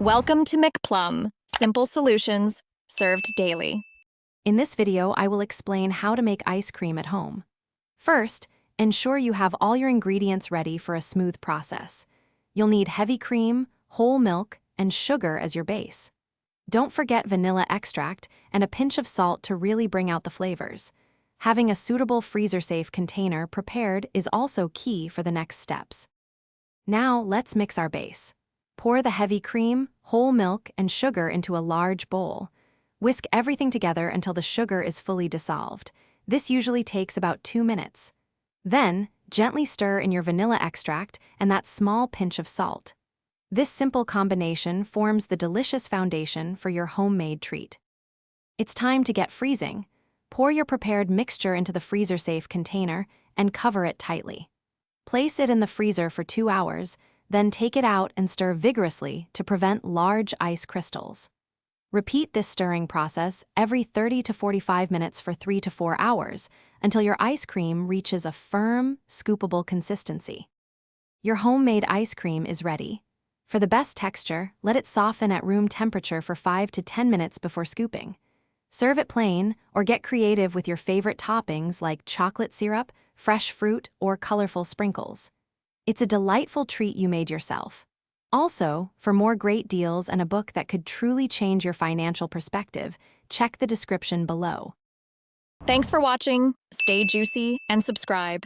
Welcome to McPlum, simple solutions served daily. In this video, I will explain how to make ice cream at home. First, ensure you have all your ingredients ready for a smooth process. You'll need heavy cream, whole milk, and sugar as your base. Don't forget vanilla extract and a pinch of salt to really bring out the flavors. Having a suitable freezer-safe container prepared is also key for the next steps. Now, let's mix our base. Pour the heavy cream, whole milk, and sugar into a large bowl. Whisk everything together until the sugar is fully dissolved. This usually takes about 2 minutes. Then, gently stir in your vanilla extract and that small pinch of salt. This simple combination forms the delicious foundation for your homemade treat. It's time to get freezing. Pour your prepared mixture into the freezer-safe container and cover it tightly. Place it in the freezer for 2 hours, then take it out and stir vigorously to prevent large ice crystals. Repeat this stirring process every 30 to 45 minutes for 3 to 4 hours until your ice cream reaches a firm, scoopable consistency. Your homemade ice cream is ready. For the best texture, let it soften at room temperature for 5 to 10 minutes before scooping. Serve it plain or get creative with your favorite toppings like chocolate syrup, fresh fruit, or colorful sprinkles. It's a delightful treat you made yourself. Also, for more great deals and a book that could truly change your financial perspective, check the description below. Thanks for watching. Stay juicy and subscribe.